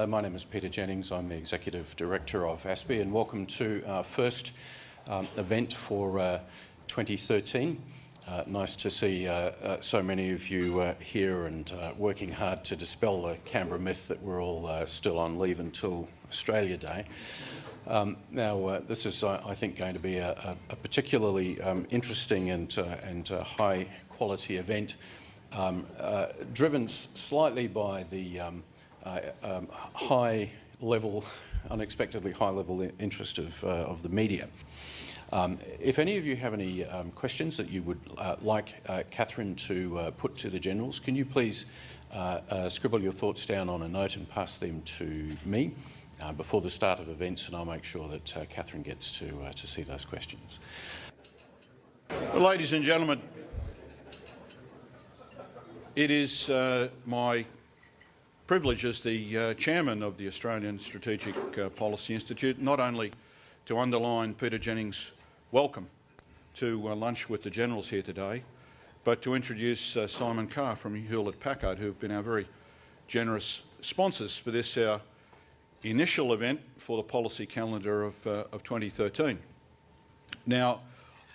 My name is Peter Jennings. I'm the Executive Director of ASPI, and welcome to our first event for 2013. Nice to see so many of you here and working hard to dispel the Canberra myth that we're all still on leave until Australia Day. Now, this is, I think, going to be a particularly interesting and high-quality event, driven slightly by the unexpectedly high-level interest of the media. If any of you have any questions that you would like Catherine to put to the generals, can you please scribble your thoughts down on a note and pass them to me before the start of events, and I'll make sure that Catherine gets to see those questions. Well, ladies and gentlemen, it is my privilege as the chairman of the Australian Strategic Policy Institute not only to underline Peter Jennings' welcome to lunch with the generals here today, but to introduce Simon Carr from Hewlett Packard, who have been our very generous sponsors for this our initial event for the policy calendar of 2013. Now,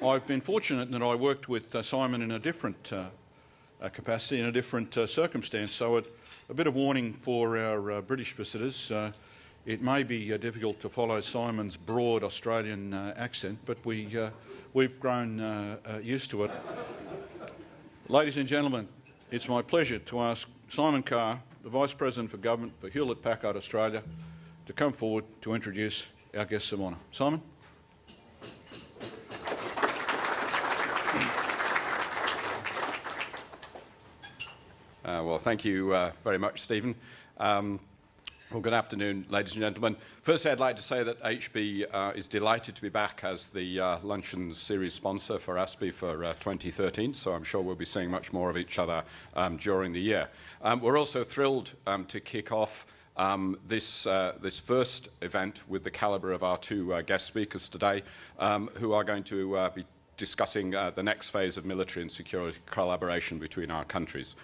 I've been fortunate that I worked with Simon in a different capacity, in a different circumstance, so a bit of warning for our British visitors. It may be difficult to follow Simon's broad Australian accent, but we've grown used to it. Ladies and gentlemen, it's my pleasure to ask Simon Carr, the Vice President for Government for Hewlett Packard Australia, to come forward to introduce our guests of honour. Simon? Well, thank you very much, Stephen. Well, good afternoon, ladies and gentlemen. Firstly, I'd like to say that HB is delighted to be back as the luncheon series sponsor for ASPI for 2013, so I'm sure we'll be seeing much more of each other during the year. We're also thrilled to kick off this first event with the calibre of our two guest speakers today, who are going to be discussing the next phase of military and security collaboration between our countries.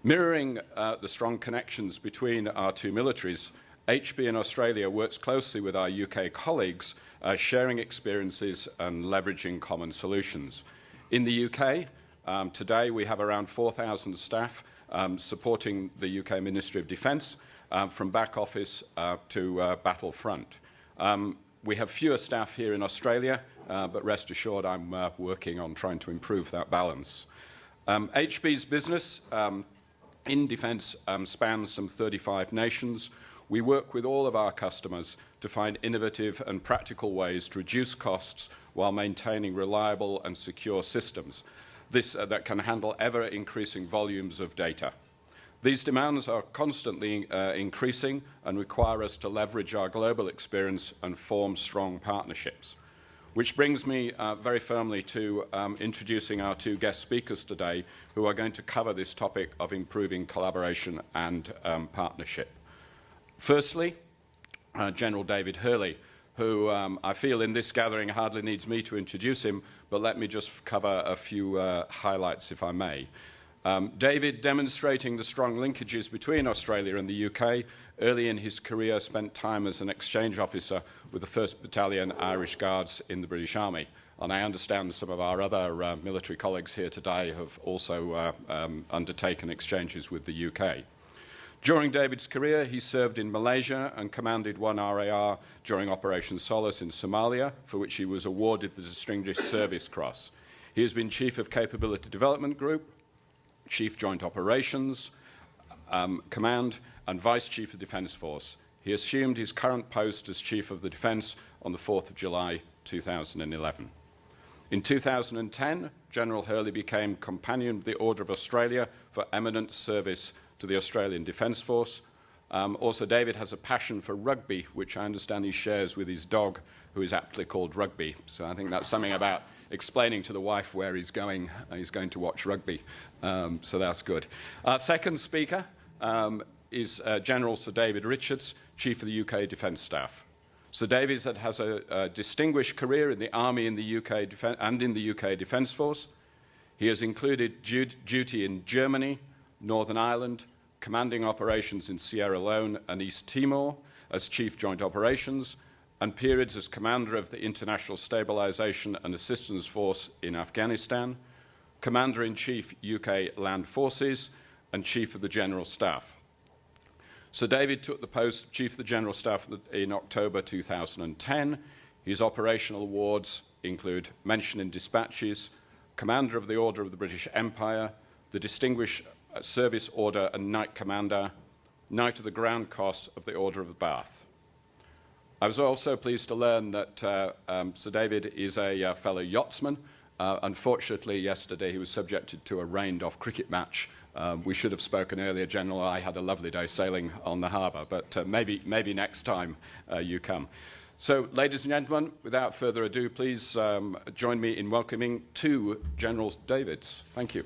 Mirroring the strong connections between our two militaries, HB in Australia works closely with our UK colleagues, sharing experiences and leveraging common solutions. In the UK, today we have around 4,000 staff supporting the UK Ministry of Defence, from back office to battlefront. We have fewer staff here in Australia, but rest assured I'm working on trying to improve that balance. HB's business in defence spans some 35 nations. We work with all of our customers to find innovative and practical ways to reduce costs while maintaining reliable and secure systems that can handle ever-increasing volumes of data. These demands are constantly increasing and require us to leverage our global experience and form strong partnerships. Which brings me very firmly to introducing our two guest speakers today, who are going to cover this topic of improving collaboration and partnership. Firstly, General David Hurley, who I feel in this gathering hardly needs me to introduce him, but let me just cover a few highlights, if I may. David, demonstrating the strong linkages between Australia and the UK, early in his career spent time as an exchange officer with the 1st Battalion Irish Guards in the British Army. And I understand some of our other military colleagues here today have also undertaken exchanges with the UK. During David's career, he served in Malaysia and commanded 1 RAR during Operation Solace in Somalia, for which he was awarded the Distinguished Service Cross. He has been Chief of Capability Development Group, Chief Joint Operations Command and Vice Chief of Defence Force. He assumed his current post as Chief of the Defence on the 4th of July 2011. In 2010, General Hurley became Companion of the Order of Australia for eminent service to the Australian Defence Force. Also, David has a passion for rugby, which I understand he shares with his dog, who is aptly called Rugby. So I think that's something about explaining to the wife where he's going to watch rugby. So that's good. Our second speaker is General Sir David Richards, Chief of the UK Defence Staff. Sir David has a distinguished career in the Army in the UK and in the UK Defence Force. He has included duty in Germany, Northern Ireland, commanding operations in Sierra Leone and East Timor as Chief Joint Operations, and periods as Commander of the International Stabilisation and Assistance Force in Afghanistan, Commander-in-Chief UK Land Forces, and Chief of the General Staff. Sir David took the post of Chief of the General Staff in October 2010. His operational awards include Mention in Dispatches, Commander of the Order of the British Empire, the Distinguished Service Order and Knight Commander, Knight of the Ground Cross of the Order of the Bath. I was also pleased to learn that Sir David is a fellow yachtsman. Unfortunately, yesterday he was subjected to a rained-off cricket match. We should have spoken earlier, General. I had a lovely day sailing on the harbour, but maybe next time you come. So, ladies and gentlemen, without further ado, please join me in welcoming two General Davids. Thank you.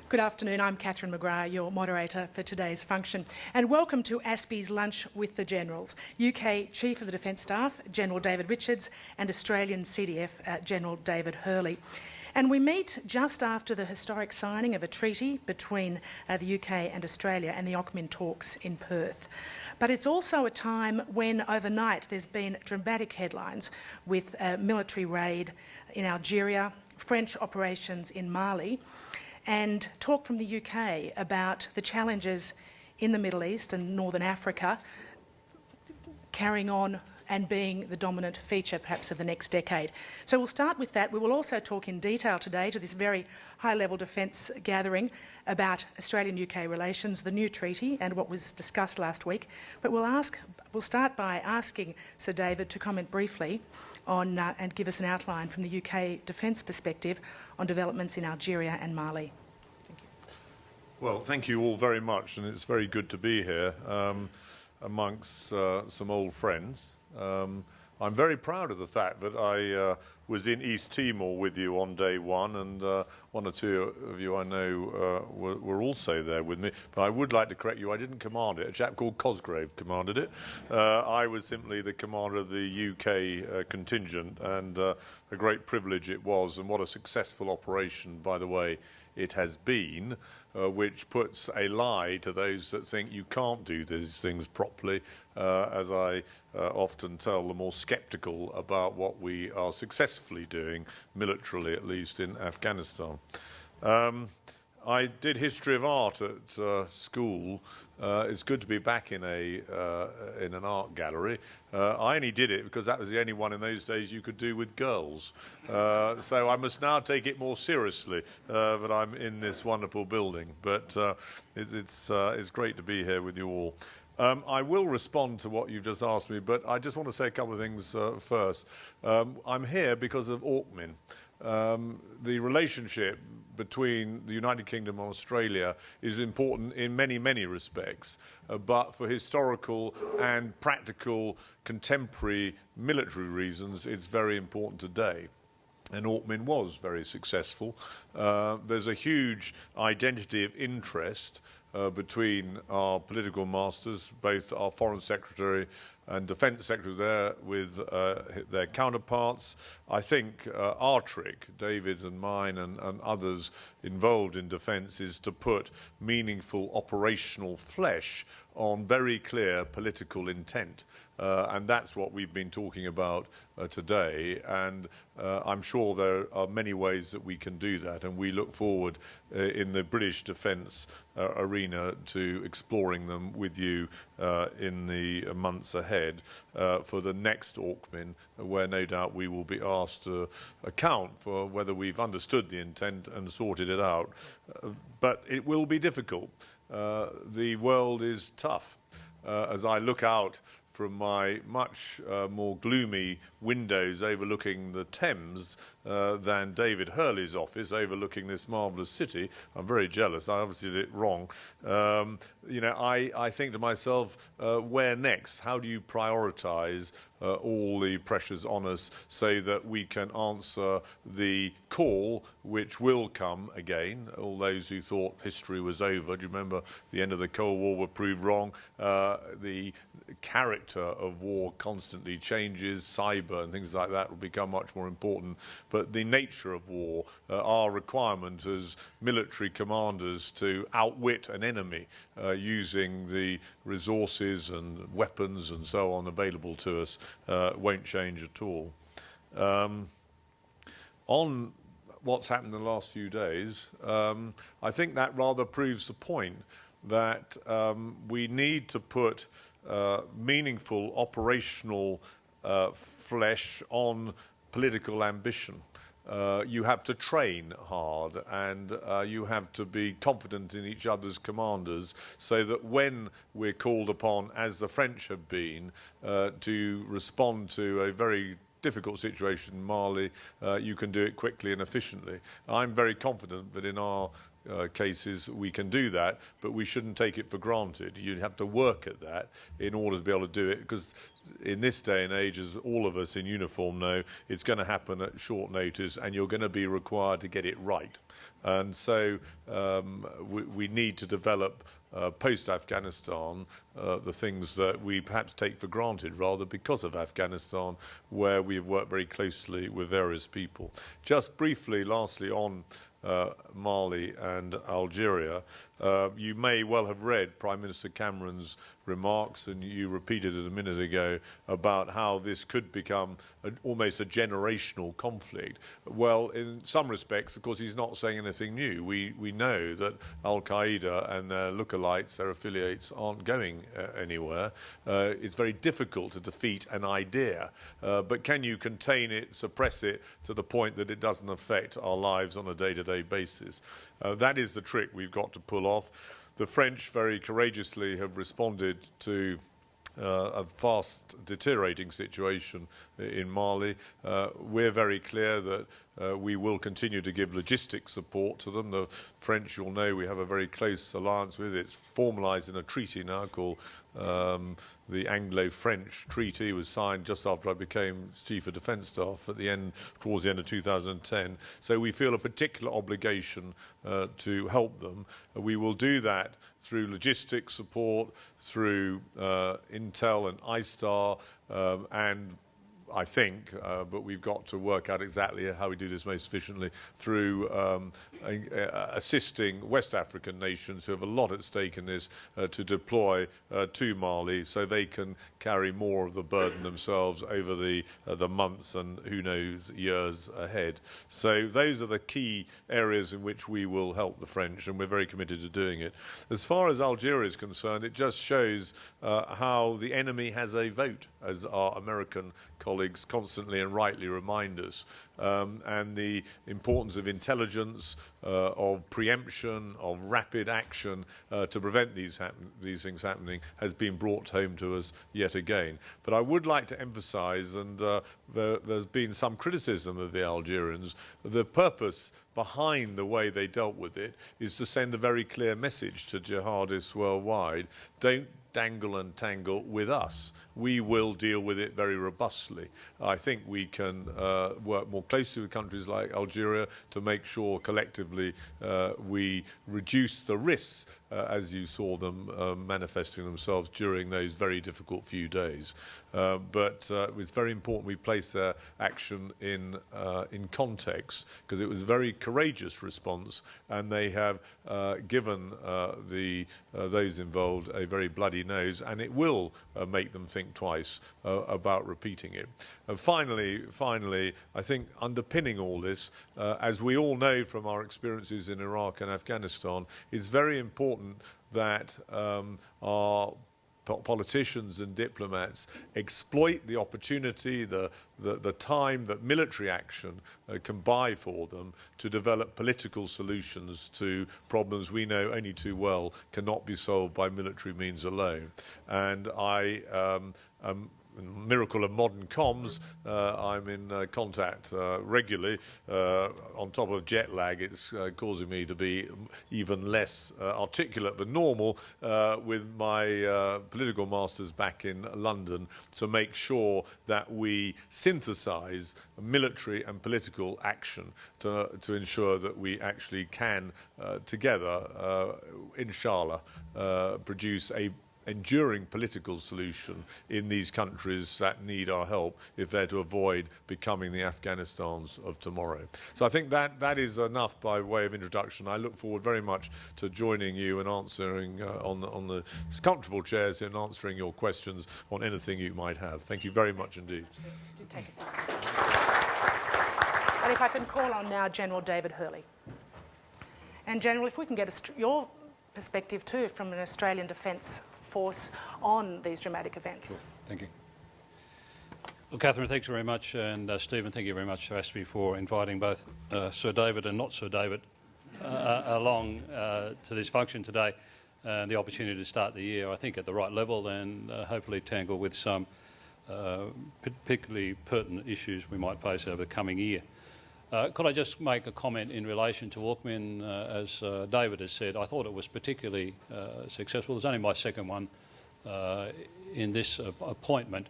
Good afternoon, I'm Catherine McGrath, your moderator for today's function, and welcome to ASPI's Lunch with the Generals, UK Chief of the Defence Staff, General David Richards, and Australian CDF General David Hurley. And we meet just after the historic signing of a treaty between the UK and Australia and the AUKMIN talks in Perth. But it's also a time when overnight there's been dramatic headlines with a military raid in Algeria, French operations in Mali, and talk from the UK about the challenges in the Middle East and Northern Africa carrying on and being the dominant feature perhaps of the next decade. So we'll start with that. We will also talk in detail today to this very high-level defence gathering about Australian-UK relations, the new treaty and what was discussed last week. But we'll start by asking Sir David to comment briefly on and give us an outline from the UK defence perspective on developments in Algeria and Mali. Thank you. Well, thank you all very much, and it's very good to be here amongst some old friends. I'm very proud of the fact that I was in East Timor with you on day one, and one or two of you I know were also there with me. But I would like to correct you, I didn't command it. A chap called Cosgrave commanded it. I was simply the commander of the UK contingent, and a great privilege it was, and what a successful operation, by the way, it has been, which puts a lie to those that think you can't do these things properly, as I often tell the more sceptical about what we are successfully doing, militarily at least, in Afghanistan. I did history of art at school. It's good to be back in an art gallery. I only did it because that was the only one in those days you could do with girls. So I must now take it more seriously that I'm in this wonderful building. But it's great to be here with you all. I will respond to what you've just asked me, but I just want to say a couple of things first. I'm here because of AUKMIN. The relationship between the United Kingdom and Australia is important in many, many respects, but for historical and practical contemporary military reasons, it's very important today. And AUKMIN was very successful. There's a huge identity of interest between our political masters, both our Foreign Secretary and Defence Secretary there with their counterparts. I think our trick, David's and mine and others involved in defence, is to put meaningful operational flesh on very clear political intent. And that's what we've been talking about today. And I'm sure there are many ways that we can do that. And we look forward in the British defence arena to exploring them with you in the months ahead for the next AUKMIN, where no doubt we will be asked to account for whether we've understood the intent and sorted it out. But it will be difficult. The world is tough. As I look out from my much more gloomy windows overlooking the Thames than David Hurley's office overlooking this marvellous city. I'm very jealous. I obviously did it wrong. I think to myself, where next? How do you prioritise all the pressures on us so that we can answer the call which will come again? All those who thought history was over, do you remember the end of the Cold War were proved wrong? The character character of war constantly changes. Cyber and things like that will become much more important. But the nature of war, our requirement as military commanders to outwit an enemy using the resources and weapons and so on available to us won't change at all. On what's happened in the last few days, I think that rather proves the point that we need to put meaningful operational flesh on political ambition. You have to train hard, and you have to be confident in each other's commanders, so that when we're called upon, as the French have been, to respond to a very difficult situation in Mali, you can do it quickly and efficiently. I'm very confident that in our cases we can do that, but we shouldn't take it for granted. You have to work at that in order to be able to do it, because in this day and age, as all of us in uniform know, it's going to happen at short notice, and you're going to be required to get it right. And so we need to develop post-Afghanistan the things that we perhaps take for granted, rather because of Afghanistan, where we've worked very closely with various people. Just briefly, lastly, on Mali and Algeria, you may well have read Prime Minister Cameron's remarks, and you repeated it a minute ago, about how this could become almost a generational conflict. Well, in some respects, of course, he's not saying anything new. We know that Al-Qaeda and their lookalikes, their affiliates, aren't going anywhere. It's very difficult to defeat an idea, but can you contain it, suppress it, to the point that it doesn't affect our lives on a day-to-day basis? That is the trick we've got to pull off. The French very courageously have responded to a fast deteriorating situation in Mali. We're very clear that we will continue to give logistic support to them. The French, you'll know, we have a very close alliance with. It's formalised in a treaty now called the Anglo-French Treaty. It was signed just after I became Chief of Defence Staff towards the end of 2010. So we feel a particular obligation to help them. We will do that through logistic support, through Intel and ISTAR, and I think, but we've got to work out exactly how we do this most efficiently, through assisting West African nations who have a lot at stake in this to deploy to Mali, so they can carry more of the burden themselves over the months and, who knows, years ahead. So those are the key areas in which we will help the French, and we're very committed to doing it. As far as Algeria is concerned, it just shows how the enemy has a vote, as our American colleagues constantly and rightly remind us, and the importance of intelligence, of preemption, of rapid action to prevent these things happening has been brought home to us yet again. But I would like to emphasise, and there's been some criticism of the Algerians, the purpose behind the way they dealt with it is to send a very clear message to jihadists worldwide: don't dangle and tangle with us. We will deal with it very robustly. I think we can work more closely with countries like Algeria to make sure collectively we reduce the risks as you saw them manifesting themselves during those very difficult few days. But it's very important we place their action in context, because it was a very courageous response, and they have given those involved a very bloody nose, and it will make them think twice about repeating it. And finally, I think underpinning all this, as we all know from our experiences in Iraq and Afghanistan, it's very important that our politicians and diplomats exploit the opportunity, the time that military action can buy for them to develop political solutions to problems we know only too well cannot be solved by military means alone. And I miracle of modern comms, I'm in contact regularly. On top of jet lag, it's causing me to be even less articulate than normal with my political masters back in London, to make sure that we synthesize military and political action to ensure that we actually can together, inshallah, produce enduring political solution in these countries that need our help if they're to avoid becoming the Afghanistans of tomorrow. So I think that is enough by way of introduction. I look forward very much to joining you and answering on the comfortable chairs and answering your questions on anything you might have. Thank you very much indeed. Do take a seat. And if I can call on now General David Hurley. And General, if we can get your perspective too from an Australian Defence Force on these dramatic events. Sure. Thank you. Well, Catherine, thanks very much, and Stephen, thank you very much to ASPI for inviting both Sir David and not Sir David along to this function today, and the opportunity to start the year, I think, at the right level and hopefully tangle with some particularly pertinent issues we might face over the coming year. Could I just make a comment in relation to AUKMIN? As David has said, I thought it was particularly successful. It was only my second one in this appointment.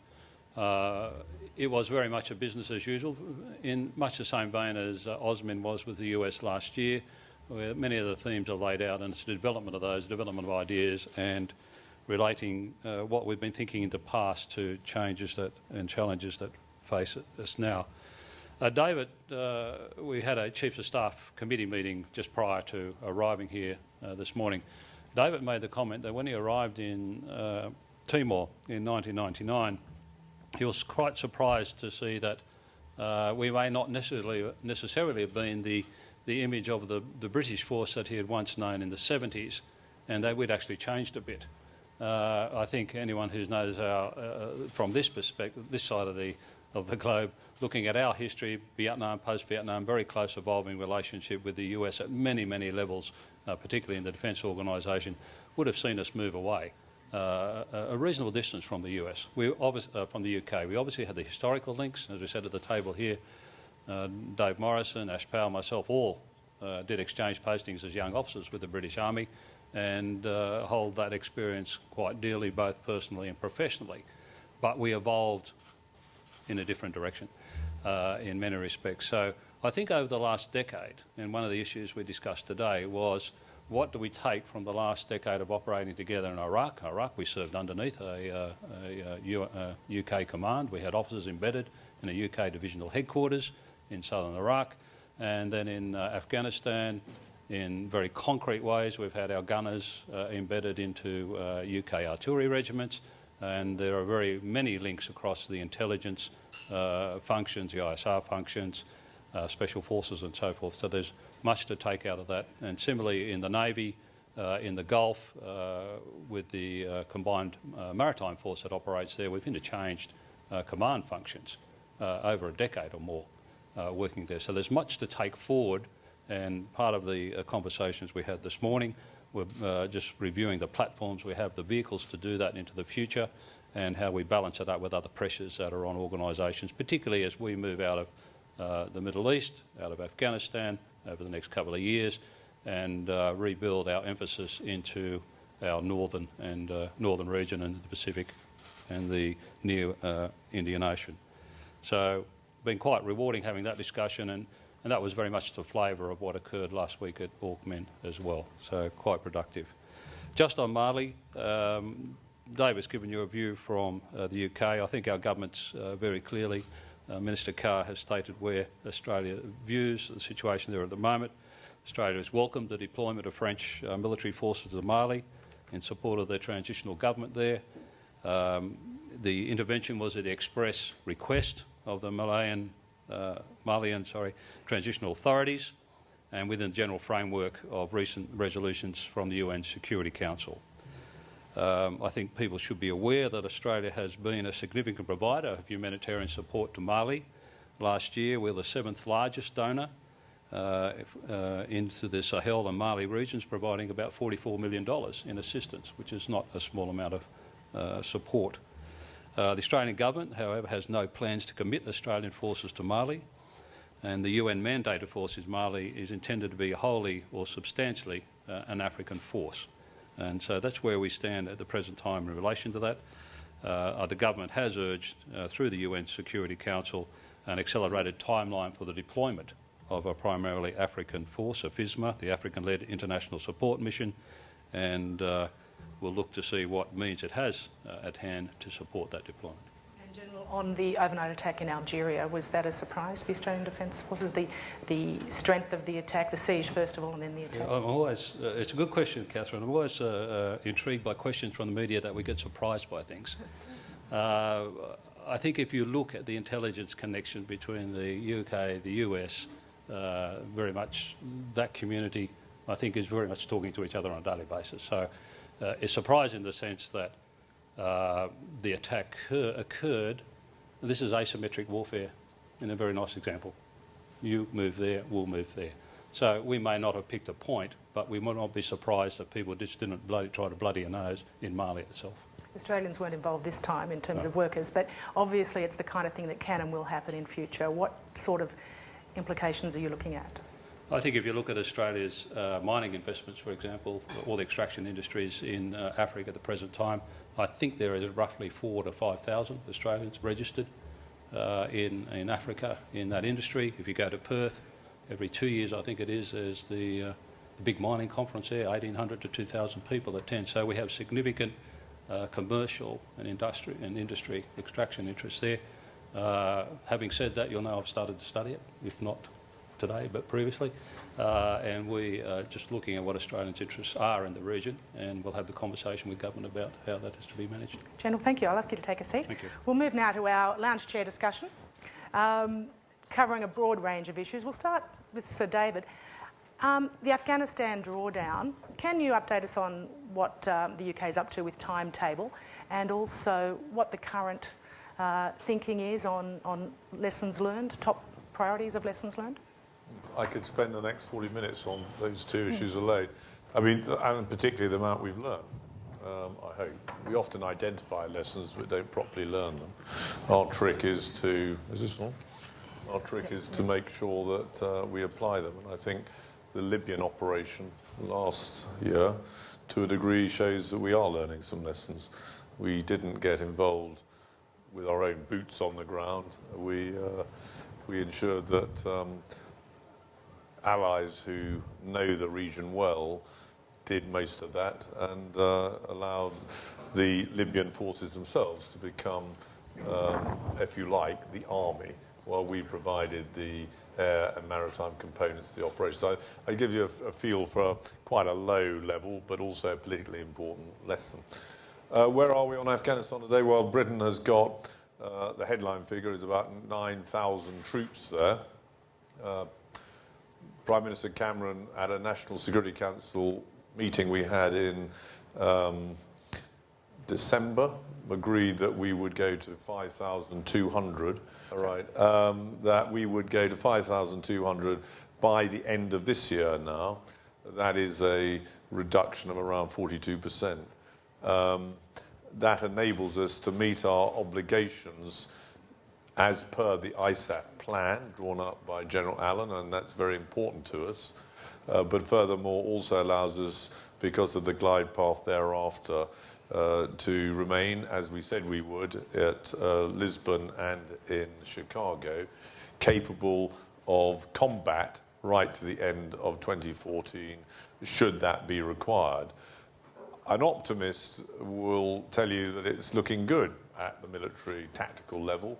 It was very much a business as usual, in much the same vein as AUSMIN was with the US last year, where many of the themes are laid out, and it's the development of those, development of ideas, and relating what we've been thinking in the past to changes and challenges that face us now. David, we had a Chiefs of Staff committee meeting just prior to arriving here this morning. David made the comment that when he arrived in Timor in 1999, he was quite surprised to see that we may not necessarily have been the image of the British force that he had once known in the 70s, and that we'd actually changed a bit. I think anyone who knows from this perspective, this side of the globe, looking at our history, Vietnam, post-Vietnam, very close evolving relationship with the US at many, many levels, particularly in the defence organisation, would have seen us move away a reasonable distance from the US, from the UK. We obviously had the historical links, as we said at the table here. Dave Morrison, Ash Powell, myself, all did exchange postings as young officers with the British Army, and hold that experience quite dearly, both personally and professionally. But we evolved in a different direction in many respects. So I think over the last decade, and one of the issues we discussed today was, what do we take from the last decade of operating together in Iraq? We served underneath a UK command. We had officers embedded in a UK divisional headquarters in southern Iraq. And then in Afghanistan, in very concrete ways, we've had our gunners embedded into UK artillery regiments. And there are very many links across the intelligence functions, the ISR functions, special forces and so forth. So there's much to take out of that. And similarly in the Navy, in the Gulf, with the combined maritime force that operates there, we've interchanged command functions over a decade or more working there. So there's much to take forward, and part of the conversations we had this morning, we're just reviewing the platforms we have, the vehicles to do that into the future, and how we balance it up with other pressures that are on organisations, particularly as we move out of the Middle East, out of Afghanistan over the next couple of years, and rebuild our emphasis into our northern region and the Pacific and the near Indian Ocean. So it's been quite rewarding having that discussion, and that was very much the flavour of what occurred last week at AUKMIN as well, so quite productive. Just on Mali, David's given you a view from the UK. I think our government's very clearly, Minister Carr has stated where Australia views the situation there at the moment. Australia has welcomed the deployment of French military forces to Mali in support of the transitional government there. The intervention was at the express request of the Malian transitional authorities, and within the general framework of recent resolutions from the UN Security Council. I think people should be aware that Australia has been a significant provider of humanitarian support to Mali. Last year, we were the 7th largest donor into the Sahel and Mali regions, providing about $44 million in assistance, which is not a small amount of support. The Australian government, however, has no plans to commit Australian forces to Mali, and the UN mandated forces Mali is intended to be wholly or substantially an African force. And so that's where we stand at the present time in relation to that. The government has urged through the UN Security Council an accelerated timeline for the deployment of a primarily African force, AFISMA, the African-led International Support Mission, and will look to see what means it has at hand to support that deployment. And General, on the overnight attack in Algeria, was that a surprise to the Australian Defence Forces? The strength of the attack, the siege first of all, and then the attack? Yeah, I'm always, it's a good question, Catherine. I'm always intrigued by questions from the media that we get surprised by things. I think if you look at the intelligence connection between the UK, the US, very much that community, I think, is very much talking to each other on a daily basis. So it's surprising in the sense that the attack occurred. This is asymmetric warfare in a very nice example. You move there, we'll move there. So we may not have picked a point, but we might not be surprised that people just didn't try to bloody a nose in Mali itself. Australians weren't involved this time in terms of workers, but obviously it's the kind of thing that can and will happen in future. What sort of implications are you looking at? I think if you look at Australia's mining investments, for example, all the extraction industries in Africa at the present time, I think there is roughly 4,000 to 5,000 Australians registered in Africa in that industry. If you go to Perth, every 2 years, I think it is, there's the big mining conference there, 1,800 to 2,000 people attend. So we have significant commercial and industry extraction interests there. Having said that, you'll know I've started to study it, if not today, but previously. And we are just looking at what Australians' interests are in the region, and we'll have the conversation with government about how that is to be managed. General, thank you. I'll ask you to take a seat. Thank you. We'll move now to our lounge chair discussion, covering a broad range of issues. We'll start with Sir David. The Afghanistan drawdown, can you update us on what the UK is up to with timetable, and also what the current thinking is on lessons learned, top priorities of lessons learned? I could spend the next 40 minutes on those two issues alone. I mean, and particularly the amount we've learned. I hope. We often identify lessons but don't properly learn them. Our trick is to... Is this on? Our trick is to make sure that we apply them. And I think the Libyan operation last year, to a degree, shows that we are learning some lessons. We didn't get involved with our own boots on the ground. We ensured that allies who know the region well did most of that, and allowed the Libyan forces themselves to become, if you like, the army, while we provided the air and maritime components to the operation. So I give you a feel for quite a low level, but also a politically important lesson. Where are we on Afghanistan today? Well, Britain has got, the headline figure is about 9,000 troops there. Prime Minister Cameron, at a National Security Council meeting we had in December, agreed that we would go to 5,200. Right, that we would go to 5,200 by the end of this year now. That is a reduction of around 42%. That enables us to meet our obligations as per the ISAP plan drawn up by General Allen, and that's very important to us. But furthermore, also allows us, because of the glide path thereafter, to remain, as we said we would, at Lisbon and in Chicago, capable of combat right to the end of 2014, should that be required. An optimist will tell you that it's looking good at the military tactical level.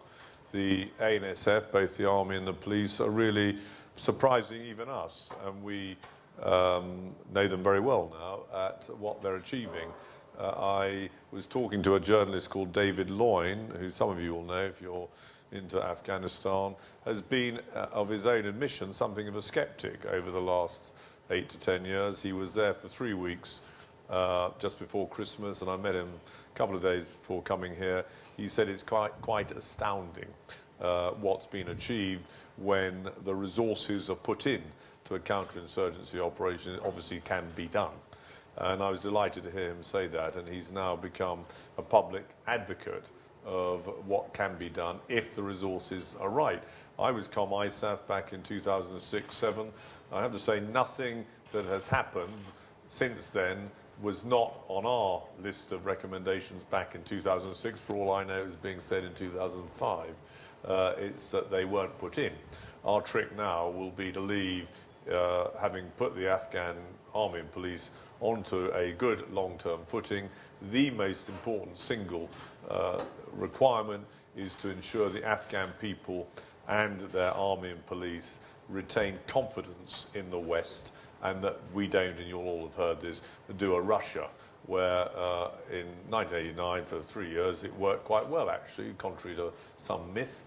The ANSF, both the Army and the police, are really surprising even us, and we know them very well now at what they're achieving. I was talking to a journalist called David Loyne, who some of you will know if you're into Afghanistan, has been, of his own admission, something of a skeptic over the last 8 to 10 years. He was there for 3 weeks just before Christmas, and I met him a couple of days before coming here. He said it's quite astounding what's been achieved when the resources are put in to a counterinsurgency operation. It obviously can be done. And I was delighted to hear him say that, and he's now become a public advocate of what can be done if the resources are right. I was COM ISAF back in 2006-07. I have to say nothing that has happened since then was not on our list of recommendations back in 2006. For all I know, it was being said in 2005. It's that they weren't put in. Our trick now will be to leave having put the Afghan army and police onto a good long-term footing, the most important single requirement is to ensure the Afghan people and their army and police retain confidence in the West, and that we don't, and you'll all have heard this, do a Russia, where in 1989 for 3 years it worked quite well actually, contrary to some myth,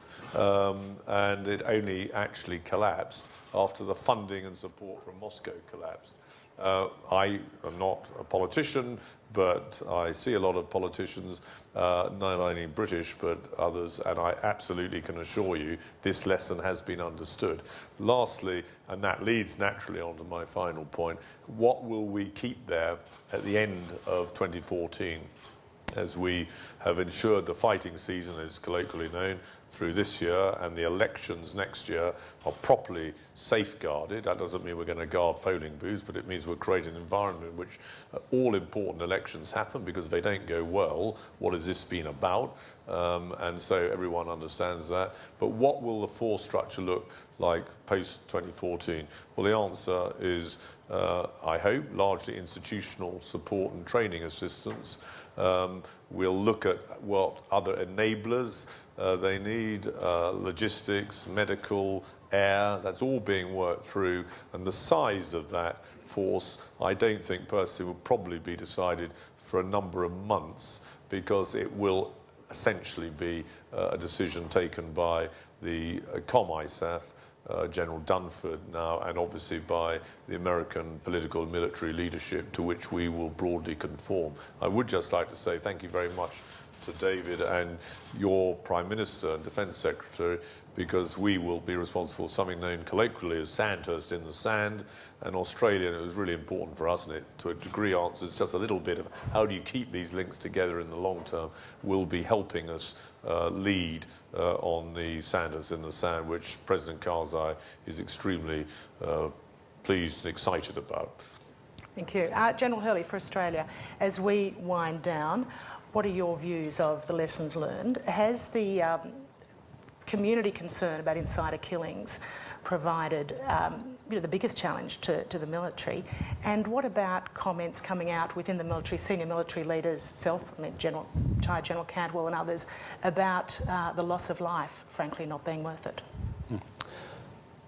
and it only actually collapsed after the funding and support from Moscow collapsed. I am not a politician, but I see a lot of politicians, not only British but others, and I absolutely can assure you this lesson has been understood. Lastly, and that leads naturally on to my final point, what will we keep there at the end of 2014? As we have ensured the fighting season is colloquially known through this year, and the elections next year are properly safeguarded. That doesn't mean we're going to guard polling booths, but it means we're creating an environment in which all important elections happen, because if they don't go well, what has this been about? And so everyone understands that. But what will the force structure look like post-2014? Well, the answer is, I hope, largely institutional support and training assistance. We'll look at what other enablers they need, logistics, medical, air, that's all being worked through. And the size of that force, I don't think personally will probably be decided for a number of months, because it will essentially be a decision taken by the COMISAF, General Dunford now, and obviously by the American political and military leadership, to which we will broadly conform. I would just like to say thank you very much to David and your Prime Minister and Defence Secretary, because we will be responsible for something known colloquially as Sandhurst in the sand, and Australia, and it was really important for us, and it to a degree answers just a little bit of how do you keep these links together in the long term, will be helping us lead on the Sandhurst in the sand, which President Karzai is extremely pleased and excited about. Thank you. General Hurley, for Australia, as we wind down, what are your views of the lessons learned? Has the community concern about insider killings provided the biggest challenge to the military? And what about comments coming out within the military, senior military leaders, General Cantwell and others, about the loss of life, frankly, not being worth it?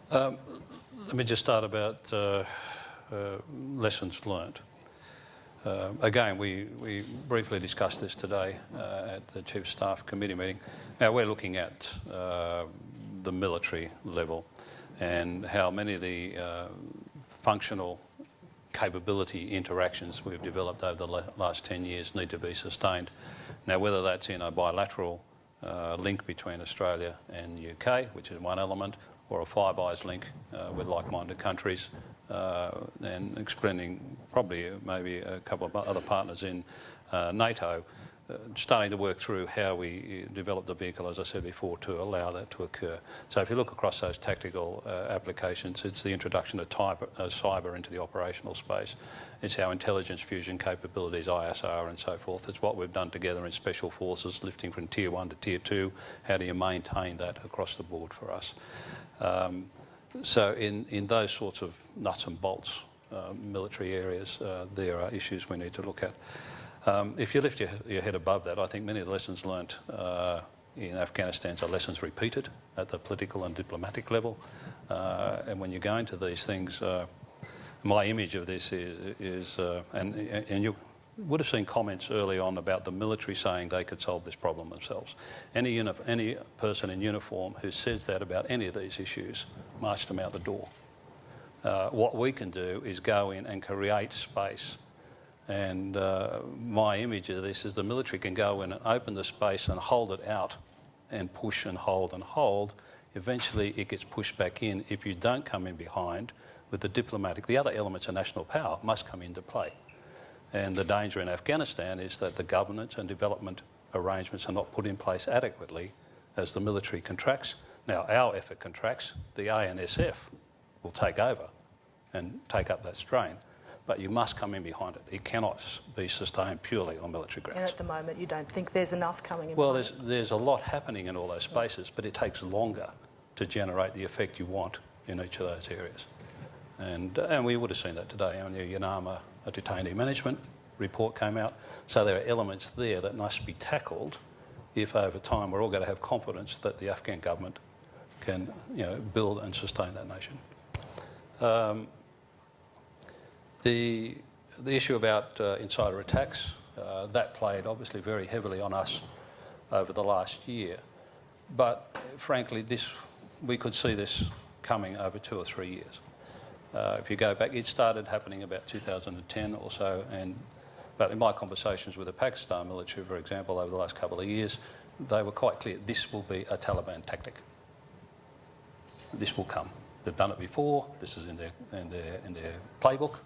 Let me just start about lessons learned. Again, we briefly discussed this today at the Chief Staff Committee meeting. Now, we're looking at the military level and how many of the functional capability interactions we've developed over the last 10 years need to be sustained. Now, whether that's in a bilateral link between Australia and the UK, which is one element, or a Five Eyes link with like-minded countries, and explaining probably maybe a couple of other partners in NATO, starting to work through how we develop the vehicle, as I said before, to allow that to occur. So if you look across those tactical applications, it's the introduction of cyber into the operational space. It's our intelligence fusion capabilities, ISR and so forth. It's what we've done together in Special Forces, lifting from Tier 1 to Tier 2. How do you maintain that across the board for us? So in those sorts of nuts and bolts military areas, there are issues we need to look at. If you lift your head above that, I think many of the lessons learnt in Afghanistan are lessons repeated at the political and diplomatic level. And when you go into these things, my image of this is and you would have seen comments early on about the military saying they could solve this problem themselves. Any person in uniform who says that about any of these issues, march them out the door. What we can do is go in and create space. And my image of this is the military can go in and open the space and hold it out and push and hold and hold. Eventually it gets pushed back in if you don't come in behind with the diplomatic. The other elements of national power must come into play. And the danger in Afghanistan is that the governance and development arrangements are not put in place adequately as the military contracts. Now, our effort contracts, the ANSF will take over and take up that strain. But you must come in behind it. It cannot be sustained purely on military grounds. And at the moment, you don't think there's enough coming in? Well, there's a lot happening in all those spaces, but it takes longer to generate the effect you want in each of those areas. And we would have seen that today. Our new Yanama detainee management report came out. So there are elements there that must be tackled if over time we're all going to have confidence that the Afghan government can build and sustain that nation. The issue about insider attacks, that played obviously very heavily on us over the last year. But frankly, we could see this coming over 2 or 3 years. If you go back, it started happening about 2010 or so, but in my conversations with the Pakistan military, for example, over the last couple of years, they were quite clear, this will be a Taliban tactic. This will come. They've done it before, this is in their playbook,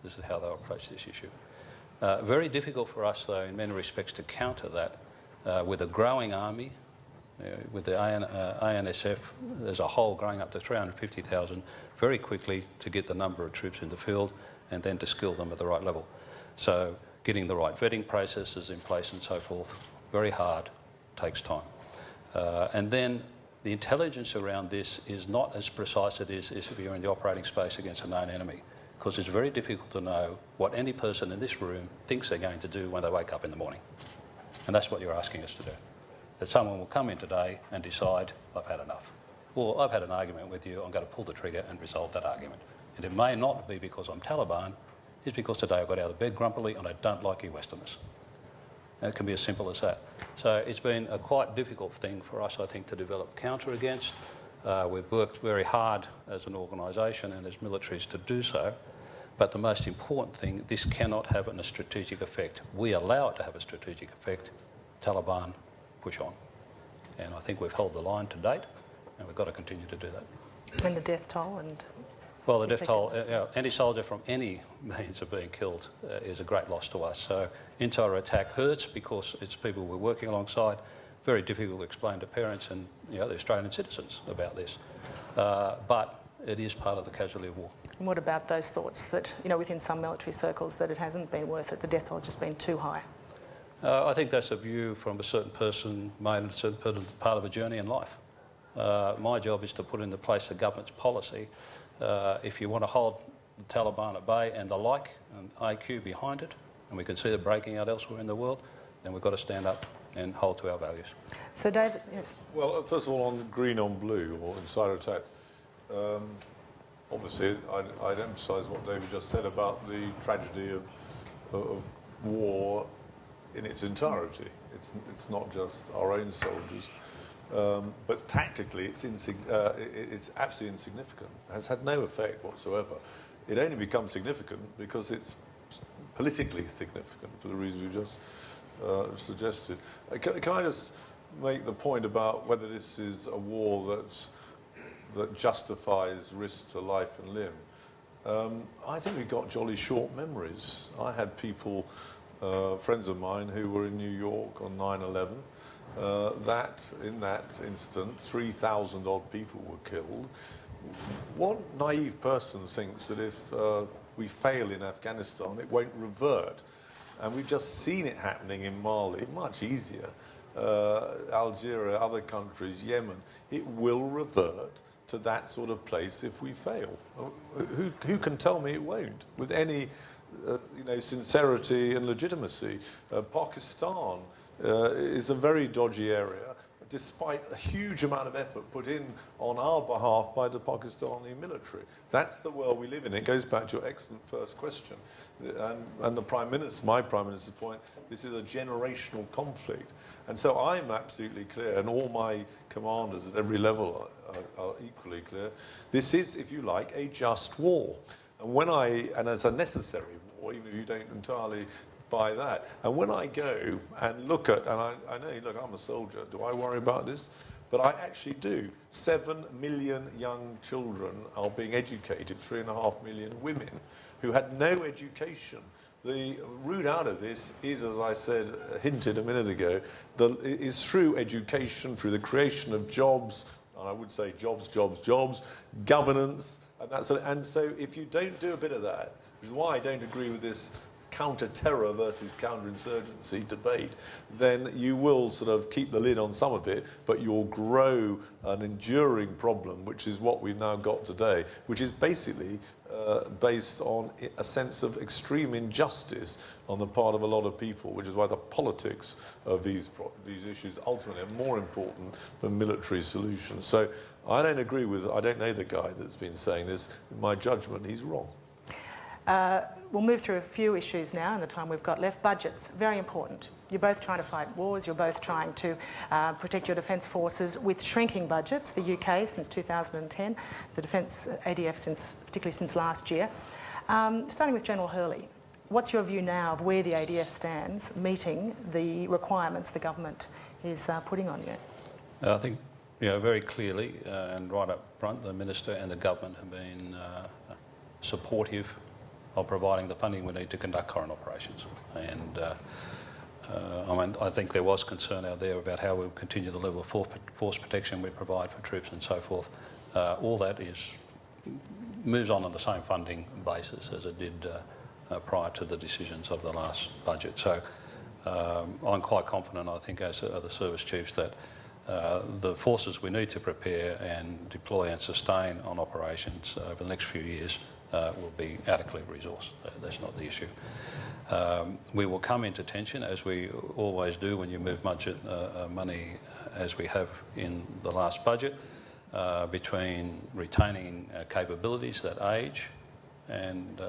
this is how they'll approach this issue. Very difficult for us, though, in many respects, to counter that with a growing army, with the ANSF as a whole growing up to 350,000 very quickly to get the number of troops in the field and then to skill them at the right level. So getting the right vetting processes in place and so forth, very hard, takes time. And then the intelligence around this is not as precise as it is if you're in the operating space against a known enemy, because it's very difficult to know what any person in this room thinks they're going to do when they wake up in the morning. And that's what you're asking us to do. That someone will come in today and decide, I've had enough. Or I've had an argument with you, I'm going to pull the trigger and resolve that argument. And it may not be because I'm Taliban, it's because today I got out of bed grumpily and I don't like you Westerners. And it can be as simple as that. So it's been a quite difficult thing for us, I think, to develop counter against. We've worked very hard as an organisation and as militaries to do so. But the most important thing, this cannot have a strategic effect. We allow it to have a strategic effect. Taliban push on. And I think we've held the line to date, and we've got to continue to do that. And the death toll and... Well, the death toll, any soldier from any means of being killed is a great loss to us. So insider attack hurts because it's people we're working alongside. Very difficult to explain to parents and the Australian citizens about this. But it is part of the casualty of war. And what about those thoughts that, within some military circles, that it hasn't been worth it, the death toll has just been too high? I think that's a view from a certain person made in a certain part of a journey in life. My job is to put into place the government's policy. If you want to hold the Taliban at bay and the like, and IQ behind it, and we can see it breaking out elsewhere in the world, then we've got to stand up and hold to our values. So, David, yes. Well, first of all, on green on blue, or insider attack, obviously I'd emphasise what David just said about the tragedy of war in its entirety. It's not just our own soldiers. But tactically, it's absolutely insignificant. It has had no effect whatsoever. It only becomes significant because it's politically significant for the reasons we've just suggested. Can I just make the point about whether this is a war that justifies risk to life and limb? I think we've got jolly short memories. I had people, friends of mine, who were in New York on 9/11. In that instant, 3,000 odd people were killed. What naive person thinks that if we fail in Afghanistan, it won't revert? And we've just seen it happening in Mali, much easier. Algeria, other countries, Yemen. It will revert to that sort of place if we fail. Who can tell me it won't? With any sincerity and legitimacy. Pakistan is a very dodgy area, despite a huge amount of effort put in on our behalf by the Pakistani military. That's the world we live in. It goes back to your excellent first question. And the Prime Minister, my Prime Minister's point, this is a generational conflict. And so I'm absolutely clear, and all my commanders at every level are equally clear, this is, if you like, a just war. And it's a necessary war, even if you don't entirely by that. And when I go and look at, and I know, look, I'm a soldier, do I worry about this? But I actually do. 7 million young children are being educated, 3.5 million women who had no education. The route out of this is, as I said, hinted a minute ago, is through education, through the creation of jobs, and I would say jobs, governance, and so if you don't do a bit of that, which is why I don't agree with this counter-terror versus counter-insurgency debate, then you will sort of keep the lid on some of it, but you'll grow an enduring problem, which is what we've now got today, which is basically based on a sense of extreme injustice on the part of a lot of people, which is why the politics of these issues ultimately are more important than military solutions. So I don't I don't know the guy that's been saying this. In my judgment, he's wrong. We'll move through a few issues now in the time we've got left. Budgets, very important. You're both trying to fight wars, you're both trying to protect your defence forces with shrinking budgets, the UK since 2010, the Defence ADF particularly since last year. Starting with General Hurley, what's your view now of where the ADF stands meeting the requirements the government is putting on you? I think, very clearly and right up front, the Minister and the government have been supportive of providing the funding we need to conduct current operations. And I think there was concern out there about how we'll continue the level of force protection we provide for troops and so forth. All that moves on the same funding basis as it did prior to the decisions of the last budget. So I'm quite confident, I think, as are the service chiefs, that the forces we need to prepare and deploy and sustain on operations over the next few years will be adequately resourced. That's not the issue. We will come into tension, as we always do when you move budget money, as we have in the last budget, between retaining capabilities that age and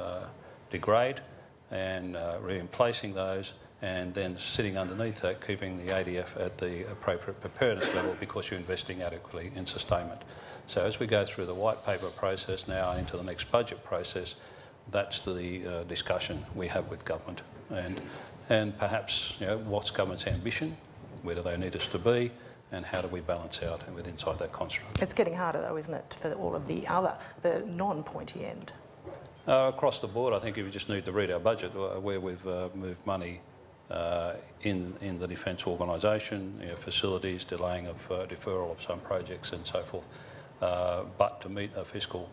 degrade and replacing those, and then sitting underneath that, keeping the ADF at the appropriate preparedness level because you're investing adequately in sustainment. So as we go through the white paper process now and into the next budget process, that's the discussion we have with government, and perhaps what's government's ambition, where do they need us to be, and how do we balance out inside that construct. It's getting harder though, isn't it, for all of the non-pointy end? Across the board, I think you just need to read our budget, where we've moved money in the defence organisation, facilities, delaying of deferral of some projects and so forth. But to meet a fiscal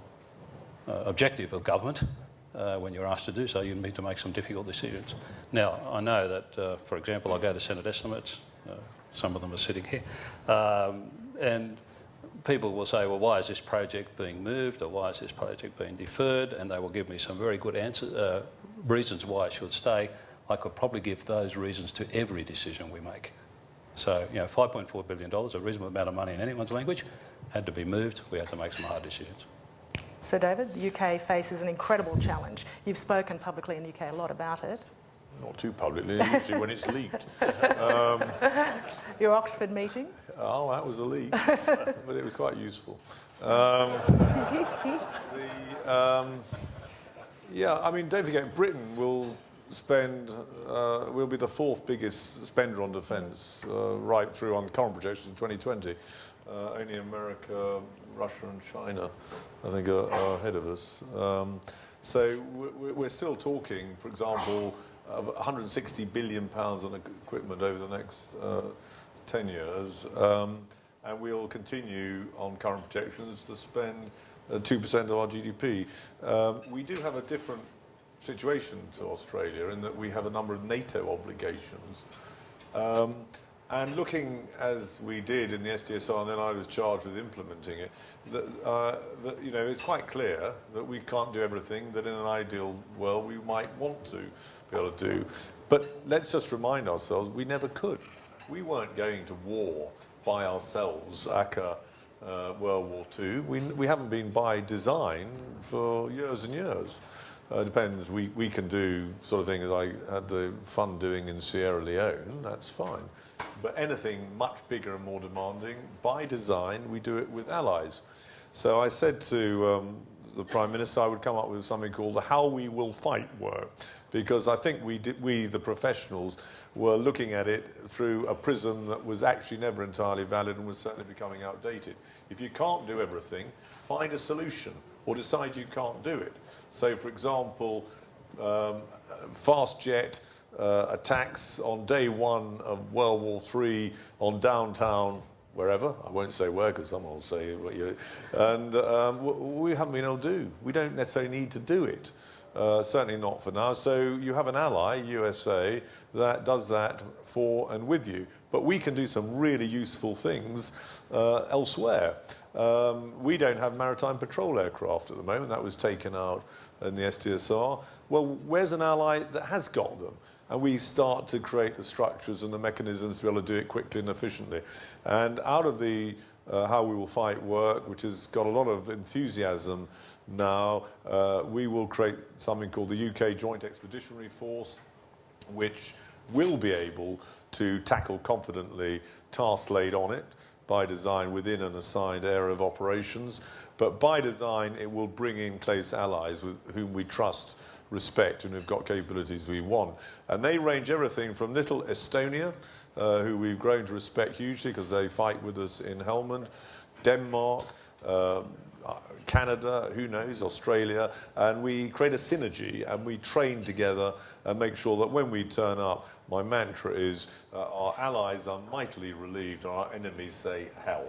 objective of government, when you're asked to do so, you need to make some difficult decisions. Now, I know that, for example, I go to Senate estimates, some of them are sitting here, and people will say, well, why is this project being moved, or why is this project being deferred? And they will give me some very good reasons why it should stay. I could probably give those reasons to every decision we make. So, $5.4 billion, a reasonable amount of money in anyone's language, had to be moved. We had to make some hard decisions. So, David, the UK faces an incredible challenge. You've spoken publicly in the UK a lot about it. Not too publicly, usually when it's leaked. Your Oxford meeting? Oh, that was a leak, but it was quite useful. Yeah, I mean, don't forget, Britain will will be the fourth biggest spender on defence right through on current projections in 2020. Only America, Russia and China, I think, are ahead of us. So we're still talking, for example, of £160 billion on equipment over the next 10 years. And we'll continue on current projections to spend 2% of our GDP. We do have a different situation to Australia in that we have a number of NATO obligations. And looking as we did in the SDSR, and then I was charged with implementing it, it's quite clear that we can't do everything that in an ideal world we might want to be able to do. But let's just remind ourselves, we never could. We weren't going to war by ourselves, aka World War II. We haven't been by design for years and years. Depends, we can do sort of things I had the fun doing in Sierra Leone, that's fine. But anything much bigger and more demanding, by design, we do it with allies. So I said to the Prime Minister I would come up with something called the How We Will Fight work, because I think we, the professionals, were looking at it through a prism that was actually never entirely valid and was certainly becoming outdated. If you can't do everything, find a solution or decide you can't do it. So, for example, fast jet attacks on day one of World War III on downtown, wherever. I won't say where because someone will say what you... And we haven't been able to do. We don't necessarily need to do it. certainly not for now. So you have an ally, USA, that does that for and with you. But we can do some really useful things elsewhere. We don't have maritime patrol aircraft at the moment. That was taken out in the STSR. Well, where's an ally that has got them? And we start to create the structures and the mechanisms to be able to do it quickly and efficiently. And out of the How We Will Fight work, which has got a lot of enthusiasm now, we will create something called the UK Joint Expeditionary Force, which will be able to tackle confidently tasks laid on it by design within an assigned area of operations. But by design, it will bring in close allies with whom we trust, respect, and who've got capabilities we want. And they range everything from little Estonia, who we've grown to respect hugely because they fight with us in Helmand, Denmark, Canada, who knows, Australia, and we create a synergy and we train together and make sure that when we turn up, my mantra is our allies are mightily relieved and our enemies say hell.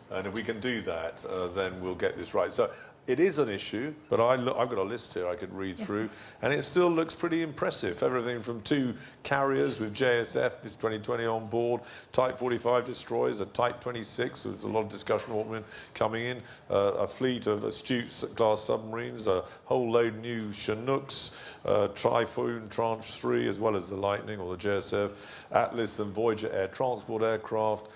And if we can do that, then we'll get this right. So it is an issue, but I've got a list here I could read through, and it still looks pretty impressive. Everything from 2 carriers with JSF, this 2020 on board, Type 45 destroyers, a Type 26, there's a lot of discussion coming in, a fleet of Astute-class submarines, a whole load of new Chinooks, Typhoon Tranche 3, as well as the Lightning or the JSF, Atlas and Voyager air transport aircraft,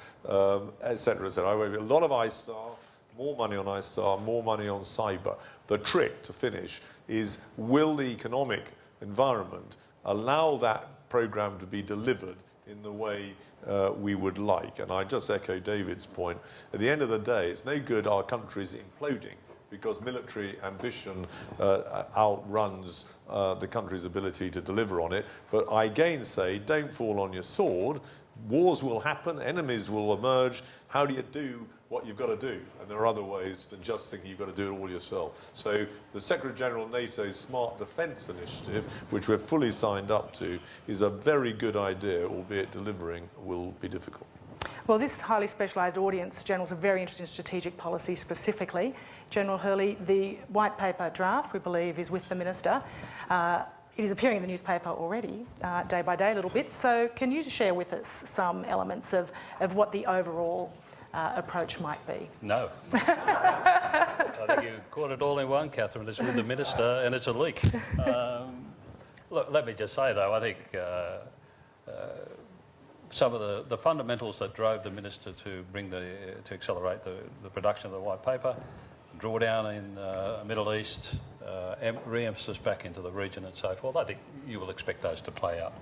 etc., etc. A lot of ISTAR. More money on ISTAR, more money on cyber. The trick to finish is, will the economic environment allow that program to be delivered in the way we would like? And I just echo David's point. At the end of the day, it's no good our countries imploding because military ambition outruns the country's ability to deliver on it. But I again say, don't fall on your sword. Wars will happen, enemies will emerge. How do you do what you've got to do? And there are other ways than just thinking you've got to do it all yourself. So the Secretary-General of NATO's Smart Defence Initiative, which we're fully signed up to, is a very good idea, albeit delivering will be difficult. Well, this highly specialised audience, Generals, are very interested in strategic policy specifically. General Hurley, the white paper draft, we believe, is with the Minister. It is appearing in the newspaper already, day by day, little bits. So can you share with us some elements of what the overall approach might be? No. I think you caught it all in one, Catherine. It's with the Minister and it's a leak. Look, let me just say, though, I think some of the fundamentals that drove the Minister to to accelerate the production of the white paper, drawdown in the Middle East, re-emphasis back into the region and so forth, I think you will expect those to play out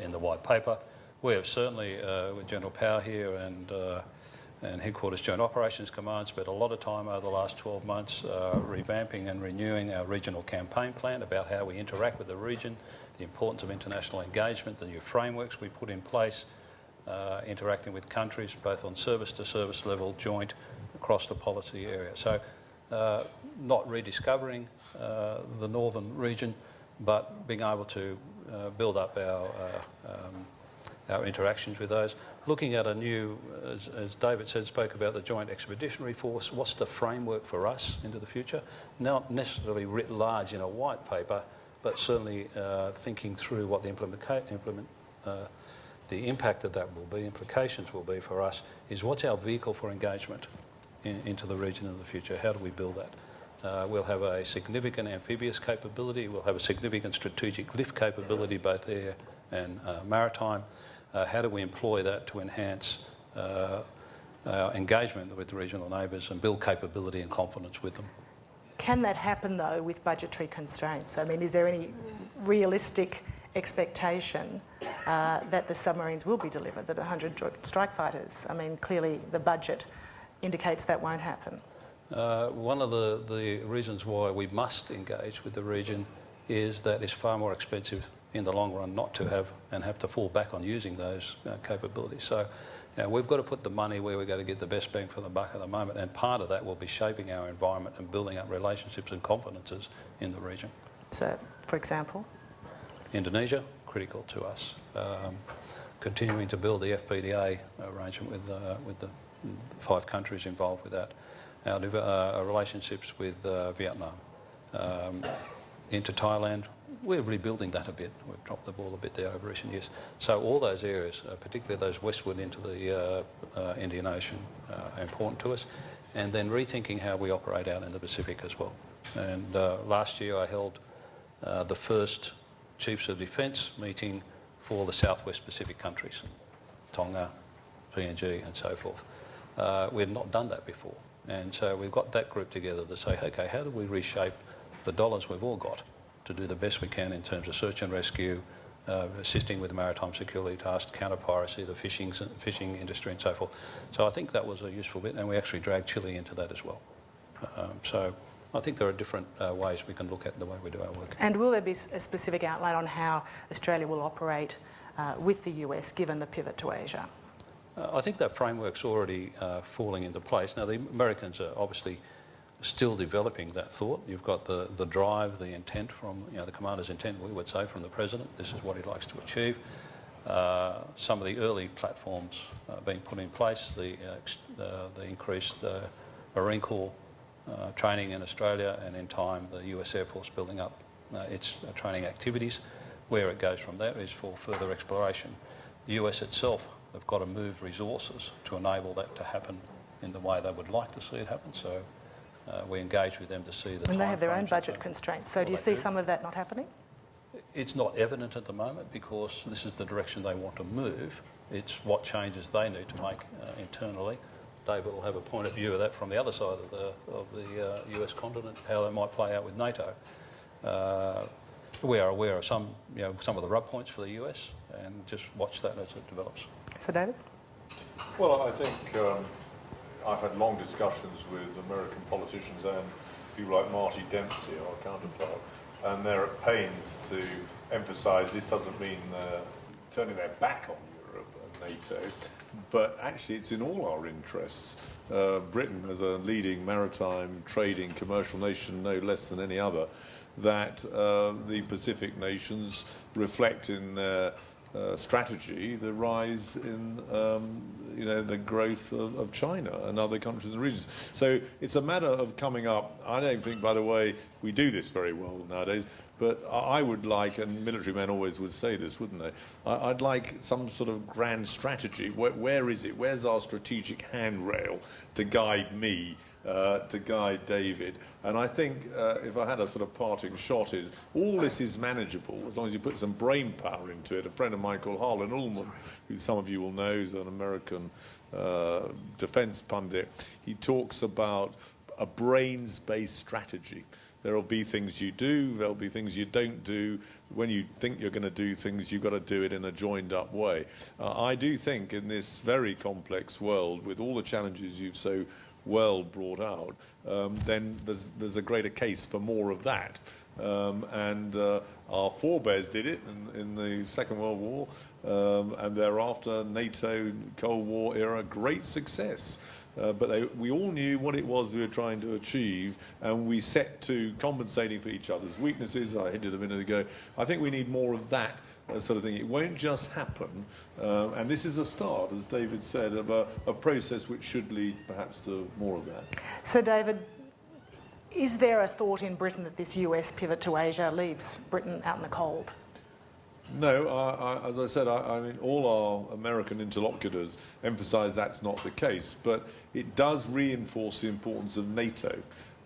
in the white paper. We have certainly, with General Power here and Headquarters Joint Operations Command, spent a lot of time over the last 12 months revamping and renewing our regional campaign plan about how we interact with the region, the importance of international engagement, the new frameworks we put in place, interacting with countries both on service-to-service level, joint, across the policy area. So not rediscovering the northern region, but being able to build up our interactions with those. Looking at a new, as David said, spoke about the Joint Expeditionary Force, what's the framework for us into the future? Not necessarily writ large in a white paper, but certainly thinking through what the impact of that will be, implications will be for us, is what's our vehicle for engagement into the region in the future? How do we build that? We'll have a significant amphibious capability, we'll have a significant strategic lift capability, both air and maritime. How do we employ that to enhance our engagement with the regional neighbours and build capability and confidence with them? Can that happen, though, with budgetary constraints? I mean, is there any realistic expectation that the submarines will be delivered, that 100 joint strike fighters? I mean, clearly the budget indicates that won't happen. One of the reasons why we must engage with the region is that it's far more expensive in the long run not to have and have to fall back on using those capabilities. So we've got to put the money where we're going to get the best bang for the buck at the moment, and part of that will be shaping our environment and building up relationships and confidences in the region. So, for example? Indonesia, critical to us. Continuing to build the FPDA arrangement with the 5 countries involved with that. Our relationships with Vietnam. into Thailand. We're rebuilding that a bit. We've dropped the ball a bit there over recent years. So all those areas, particularly those westward into the Indian Ocean, are important to us. And then rethinking how we operate out in the Pacific as well. And last year I held the first Chiefs of Defence meeting for the Southwest Pacific countries, Tonga, PNG and so forth. We had not done that before. And so we've got that group together to say, okay, how do we reshape the dollars we've all got to do the best we can in terms of search and rescue, assisting with maritime security tasks, counter-piracy, the fishing industry and so forth. So I think that was a useful bit, and we actually dragged Chile into that as well. So I think there are different ways we can look at the way we do our work. And will there be a specific outline on how Australia will operate with the US, given the pivot to Asia? I think that framework's already falling into place. Now, the Americans are obviously still developing that thought. You've got the drive, the intent from, the commander's intent, we would say, from the president. This is what he likes to achieve. Some of the early platforms being put in place, the increased Marine Corps training in Australia, and in time the US Air Force building up its training activities. Where it goes from there is for further exploration. The US itself have got to move resources to enable that to happen in the way they would like to see it happen. So we engage with them to see the. And they have their own budget constraints. So do you see some of that not happening? It's not evident at the moment because this is the direction they want to move. It's what changes they need to make internally. David will have a point of view of that from the other side of the US continent, how that might play out with NATO. We are aware of some of the rub points for the US, and just watch that as it develops. So, David? Well, I think I've had long discussions with American politicians and people like Marty Dempsey, our counterpart, and they're at pains to emphasise this doesn't mean turning their back on Europe and NATO, but actually it's in all our interests. Britain, as a leading maritime, trading, commercial nation, no less than any other, that the Pacific nations reflect in their strategy the rise in the growth of China and other countries and regions. So it's a matter of coming up. I don't think, by the way, we do this very well nowadays, but I would like, and military men always would say this, wouldn't they? I'd like some sort of grand strategy. Where is it? Where's our strategic handrail to guide me, to guide David? And I think if I had a sort of parting shot is, all this is manageable as long as you put some brain power into it. A friend of mine called Harlan Ullman, who some of you will know, is an American defense pundit, he talks about a brains-based strategy. There will be things you do, there'll be things you don't do. When you think you're going to do things, you've got to do it in a joined-up way. I do think in this very complex world, with all the challenges you've so well brought out, then there's a greater case for more of that. And our forebears did it in the Second World War, and thereafter NATO, Cold War era, great success. But we all knew what it was we were trying to achieve, and we set to compensating for each other's weaknesses. I hinted a minute ago. I think we need more of that sort of thing. It won't just happen, and this is a start, as David said, of a process which should lead perhaps to more of that. So, David, is there a thought in Britain that this US pivot to Asia leaves Britain out in the cold? No, as I said, I mean, all our American interlocutors emphasise that's not the case, but it does reinforce the importance of NATO.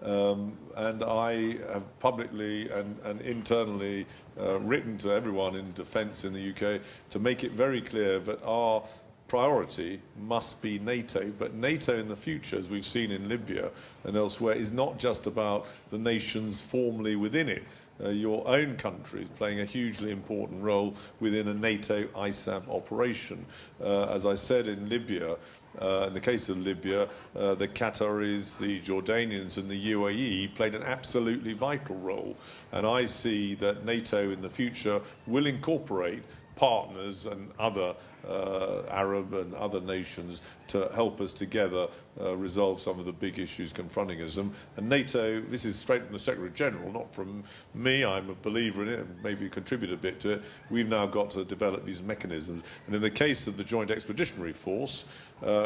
And I have publicly and internally written to everyone in defence in the UK to make it very clear that our priority must be NATO, but NATO in the future, as we've seen in Libya and elsewhere, is not just about the nations formally within it. Your own country is playing a hugely important role within a NATO ISAF operation. As I said, in Libya, in the case of Libya, the Qataris, the Jordanians and the UAE played an absolutely vital role. And I see that NATO in the future will incorporate partners and other Arab and other nations to help us together resolve some of the big issues confronting us. And NATO, this is straight from the Secretary-General, not from me. I'm a believer in it and maybe contribute a bit to it. We've now got to develop these mechanisms. And in the case of the Joint Expeditionary Force,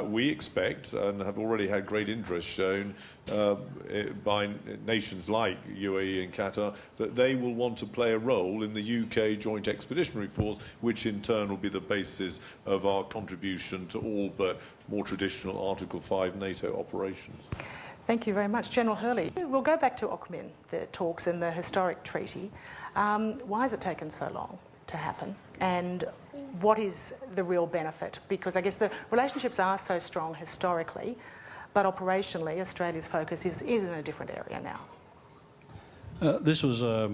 we expect and have already had great interest shown by nations like UAE and Qatar that they will want to play a role in the UK Joint Expeditionary Force, which in turn will be the basis of our contribution to all but more traditional Article 5 NATO operations. Thank you very much. General Hurley, we'll go back to OCMIN, the talks and the historic treaty. Why has it taken so long to happen? And what is the real benefit? Because I guess the relationships are so strong historically, but operationally Australia's focus is in a different area now. This was a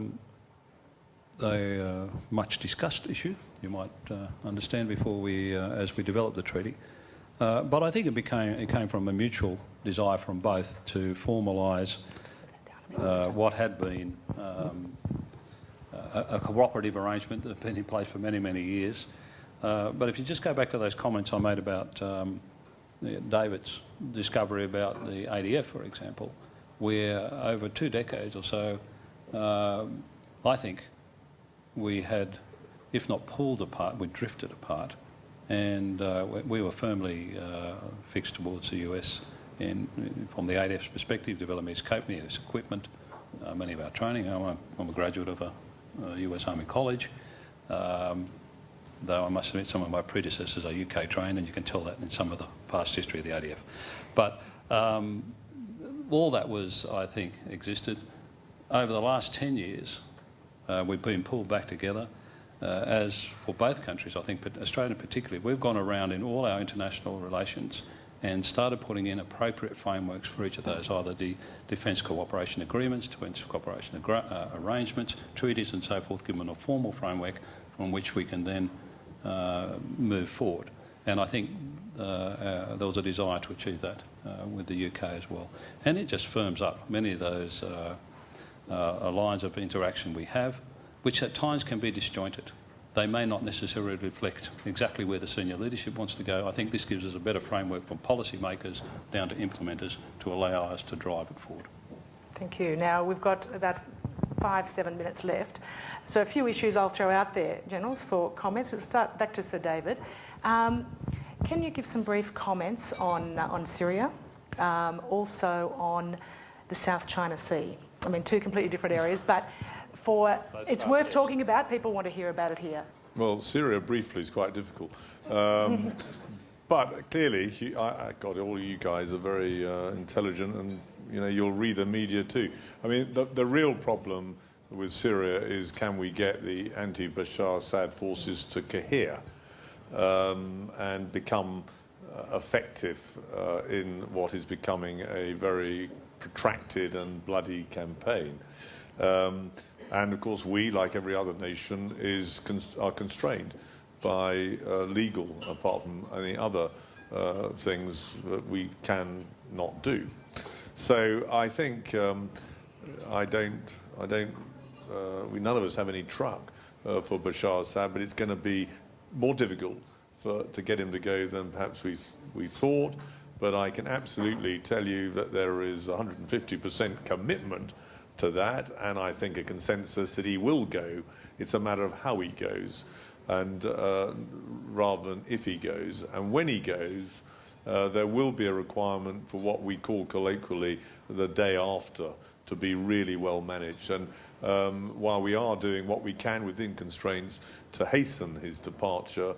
much discussed issue, you might understand, before we, as we developed the treaty. But I think it came from a mutual desire from both to formalise what had been a cooperative arrangement that had been in place for many, many years. But if you just go back to those comments I made about David's discovery about the ADF, for example, where over 2 decades or so, I think we had, if not pulled apart, we drifted apart. And we were firmly fixed towards the US from the ADF's perspective, developing its capability, its equipment, many of our training. I'm a graduate of a US Army College, though I must admit some of my predecessors are UK trained, and you can tell that in some of the past history of the ADF. But all that was, I think, existed. Over the last 10 years, we've been pulled back together. As for both countries, I think, but Australia particularly, we've gone around in all our international relations and started putting in appropriate frameworks for each of those, either the defence cooperation agreements, defence cooperation arrangements, treaties and so forth, given a formal framework from which we can then move forward. And I think there was a desire to achieve that with the UK as well. And it just firms up many of those lines of interaction we have, which at times can be disjointed. They may not necessarily reflect exactly where the senior leadership wants to go. I think this gives us a better framework from policymakers down to implementers to allow us to drive it forward. Thank you. Now we've got about 5-7 minutes left. So a few issues I'll throw out there, Generals, for comments. We'll start back to Sir David. Can you give some brief comments on Syria, also on the South China Sea? I mean, 2 completely different areas, but it's worth talking about. People want to hear about it here. Well, Syria briefly is quite difficult. But clearly, God, all you guys are very intelligent, and you'll read the media too. I mean, the real problem with Syria is, can we get the anti-Bashar Assad forces to cohere and become effective in what is becoming a very protracted and bloody campaign. And of course we, like every other nation, are constrained by legal, apart from any other things that we can not do. So I think none of us have any truck for Bashar Assad, but it's going to be more difficult to get him to go than perhaps we thought. But I can absolutely tell you that there is 150% commitment to that, and I think a consensus that he will go. It's a matter of how he goes, and rather than if he goes. And when he goes, there will be a requirement for what we call colloquially the day after to be really well managed. And while we are doing what we can within constraints to hasten his departure,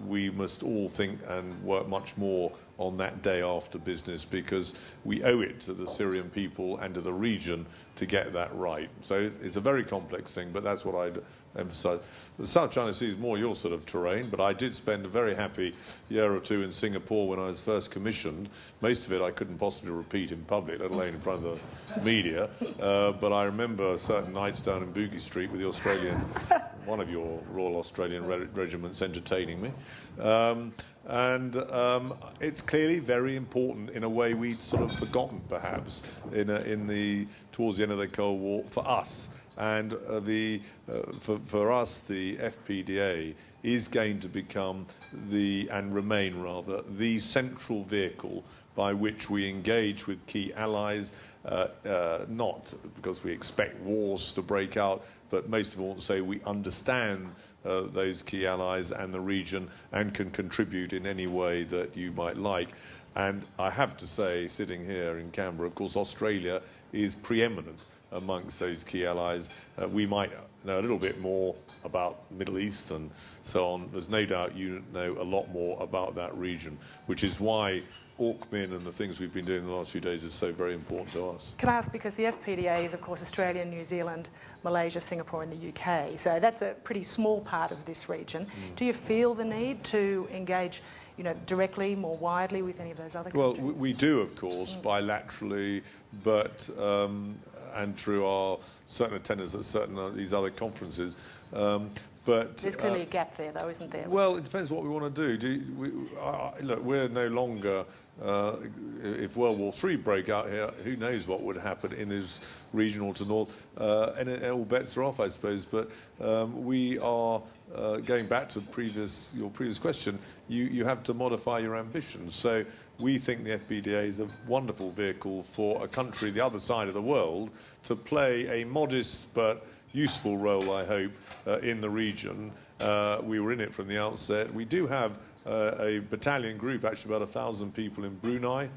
we must all think and work much more on that day after business, because we owe it to the Syrian people and to the region to get that right. So it's a very complex thing, but that's what I'd emphasise. The South China Sea is more your sort of terrain, but I did spend a very happy year or 2 in Singapore when I was first commissioned. Most of it I couldn't possibly repeat in public, let alone in front of the media. But I remember certain nights down in Bugis Street with the one of your Royal Australian regiments entertaining me. And it's clearly very important in a way we'd sort of forgotten, perhaps, towards the end of the Cold War for us. And for us, the FPDA is going to become and remain rather, the central vehicle by which we engage with key allies, not because we expect wars to break out, but most of all to say we understand those key allies and the region and can contribute in any way that you might like. And I have to say, sitting here in Canberra, of course, Australia is preeminent amongst those key allies. We might know a little bit more about the Middle East and so on. There's no doubt you know a lot more about that region, which is why AUKMIN and the things we've been doing in the last few days is so very important to us. Can I ask, because the FPDA is, of course, Australia, New Zealand, Malaysia, Singapore and the UK, so that's a pretty small part of this region. Do you feel the need to engage directly, more widely with any of those other countries? Well, we do, of course, bilaterally, but and through our certain attendance at certain these other conferences. But there's clearly a gap there, though, isn't there? Well, it depends what we want to do. Look, we're no longer. If World War III broke out here, who knows what would happen in this region or to north? And all bets are off, I suppose. But we are going back to your previous question. You have to modify your ambitions. So we think the FPDA is a wonderful vehicle for a country the other side of the world to play a modest but useful role, I hope, in the region. We were in it from the outset. We do have a battalion group, actually about 1,000 people in Brunei.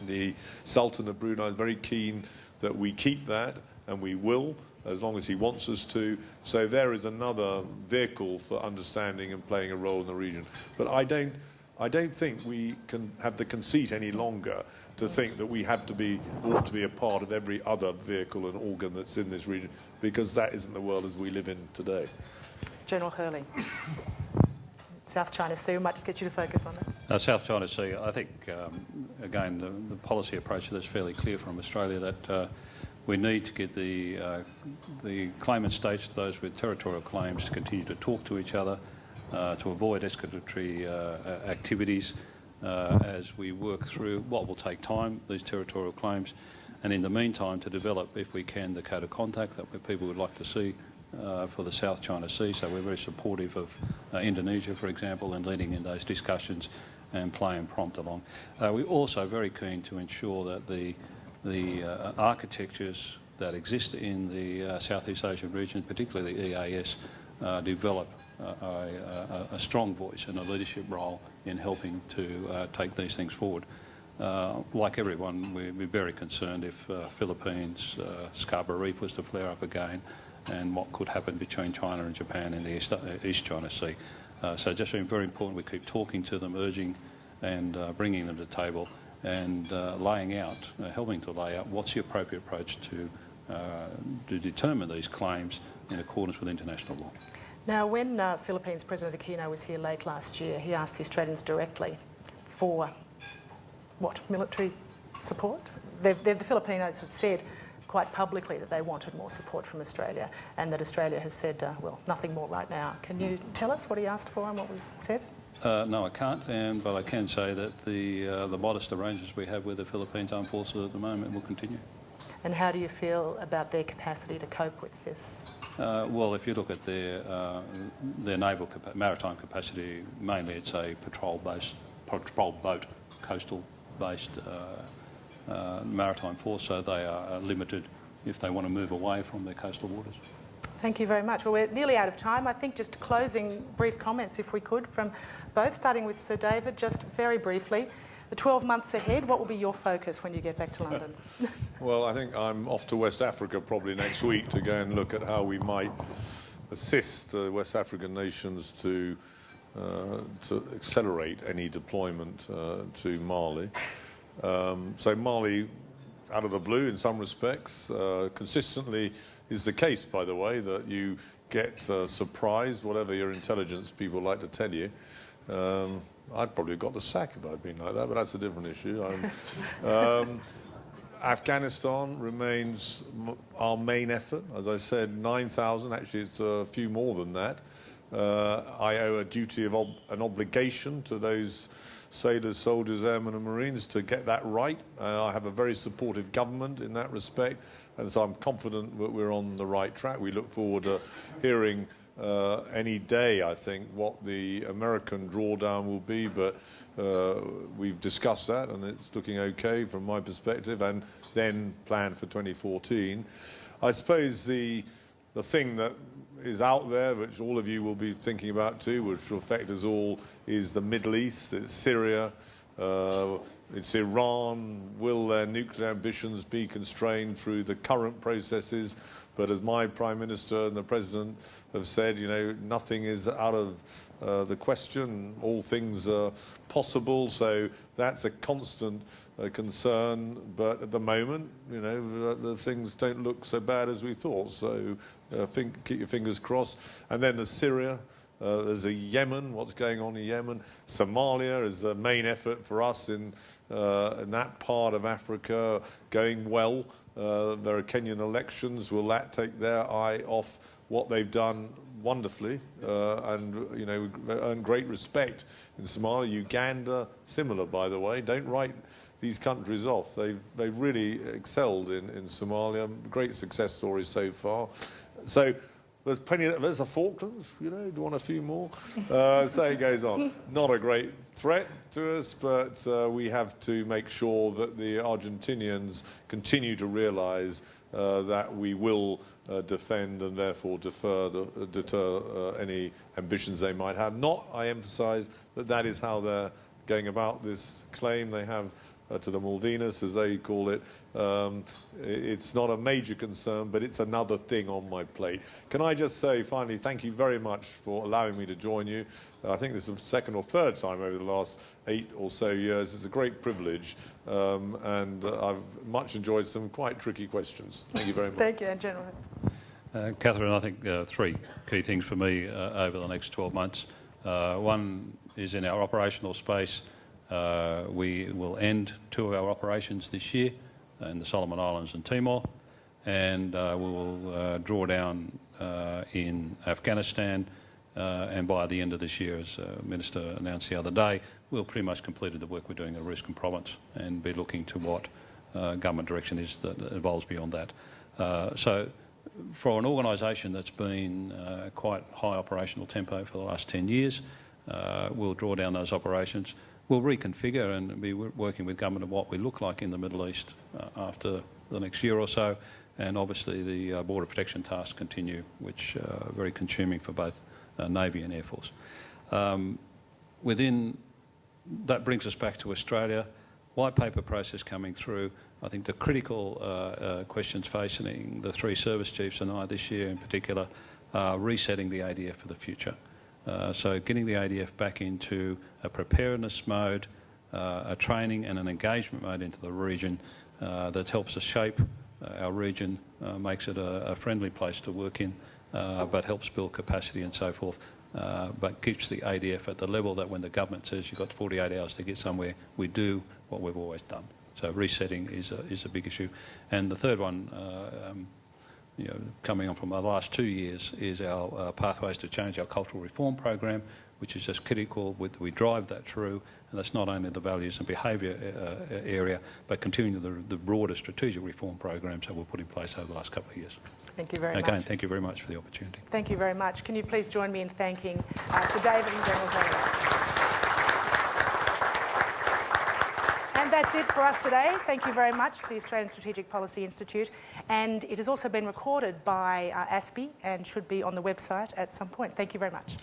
The Sultan of Brunei is very keen that we keep that, and we will, as long as he wants us to. So there is another vehicle for understanding and playing a role in the region. But I don't think we can have the conceit any longer to think that we ought to be a part of every other vehicle and organ that's in this region, because that isn't the world as we live in today. General Hurley. South China Sea, we might just get you to focus on that. South China Sea, I think, again, the policy approach to this is fairly clear from Australia that we need to get the claimant states, those with territorial claims, to continue to talk to each other, to avoid escalatory activities as we work through what will take time, these territorial claims, and in the meantime to develop, if we can, the code of contact that people would like to see for the South China Sea. So we're very supportive of Indonesia, for example, and leading in those discussions and playing prompt along. We're also very keen to ensure that the architectures that exist in the Southeast Asian region, particularly the EAS, develop a strong voice and a leadership role in helping to take these things forward. Like everyone, we're very concerned if Philippines, Scarborough Reef was to flare up again, and what could happen between China and Japan in the East China Sea. So just very important we keep talking to them, urging and bringing them to the table and laying out, helping to lay out what's the appropriate approach to determine these claims in accordance with international law. Now, when Philippines President Aquino was here late last year, he asked the Australians directly for, military support? The Filipinos have said quite publicly that they wanted more support from Australia, and that Australia has said, nothing more right now. Can you tell us what he asked for and what was said? No, I can't, but I can say that the modest arrangements we have with the Philippines Armed Forces at the moment will continue. And how do you feel about their capacity to cope with this? Well, if you look at their naval maritime capacity, mainly it's a patrol boat, coastal-based maritime force, so they are limited if they want to move away from their coastal waters. Thank you very much. Well, we're nearly out of time. I think just closing brief comments, if we could, from both, starting with Sir David, just very briefly. The 12 months ahead, what will be your focus when you get back to London? Well, I think I'm off to West Africa probably next week to go and look at how we might assist the West African nations to accelerate any deployment to Mali. So Mali, out of the blue in some respects, consistently is the case, by the way, that you get surprised, whatever your intelligence people like to tell you. I'd probably have got the sack if I'd been like that, but that's a different issue. Afghanistan remains our main effort. As I said, 9,000, actually it's a few more than that. I owe a duty of an obligation to those sailors, soldiers, airmen and marines to get that right. I have a very supportive government in that respect, and so I'm confident that we're on the right track. We look forward to hearing any day, I think, what the American drawdown will be, but we've discussed that and it's looking okay from my perspective, and then plan for 2014. I suppose the thing that is out there, which all of you will be thinking about too, which will affect us all, is the Middle East. It's Syria, it's Iran. Will their nuclear ambitions be constrained through the current processes? But as my Prime Minister and the President have said, you know, nothing is out of the question. All things are possible, so that's a constant concern. But at the moment, you know, the things don't look so bad as we thought. So keep your fingers crossed. And then there's Syria. There's a Yemen, what's going on in Yemen. Somalia is the main effort for us in that part of Africa, going well. There are Kenyan elections. Will that take their eye off what they've done wonderfully and, you know, earn great respect in Somalia? Uganda, similar, by the way. Don't write these countries off. They've really excelled in Somalia. Great success stories so far. So there's plenty. There's the Falklands, you know. Do you want a few more? So it goes on. Not a great threat to us, but we have to make sure that the Argentinians continue to realise that we will defend and therefore deter any ambitions they might have. Not, I emphasise, that is how they're going about this claim they have to the Malvinas, as they call it. It's not a major concern, but it's another thing on my plate. Can I just say, finally, thank you very much for allowing me to join you. I think this is the second or third time over the last 8 or so years. It's a great privilege, and I've much enjoyed some quite tricky questions. Thank you very much. Thank you, and General. Catherine, I think 3 key things for me over the next 12 months. One is in our operational space. We will end 2 of our operations this year in the Solomon Islands and Timor, and we will draw down in Afghanistan, and by the end of this year, as the Minister announced the other day, we'll pretty much completed the work we're doing in risk and province and be looking to what government direction is that evolves beyond that. So for an organisation that's been quite high operational tempo for the last 10 years, we'll draw down those operations. We'll reconfigure and be working with government on what we look like in the Middle East after the next year or so, and obviously the border protection tasks continue, which are very consuming for both Navy and Air Force. That brings us back to Australia. White paper process coming through. I think the critical questions facing the 3 service chiefs and I this year in particular are resetting the ADF for the future. So getting the ADF back into a preparedness mode, a training and an engagement mode into the region that helps us shape our region, makes it a friendly place to work in, but helps build capacity and so forth, but keeps the ADF at the level that when the government says you've got 48 hours to get somewhere, we do what we've always done. So resetting is a big issue. And the third one, you know, coming on from the last 2 years, is our Pathways to Change, our cultural reform program, which is just critical. We drive that through, and that's not only the values and behaviour area, but continuing the broader strategic reform programs that we've put in place over the last couple of years. Thank you very much. Again, thank you very much for the opportunity. Thank you very much. Can you please join me in thanking Sir David and General Hurley? And that's it for us today. Thank you very much for the Australian Strategic Policy Institute. And it has also been recorded by ASPI and should be on the website at some point. Thank you very much.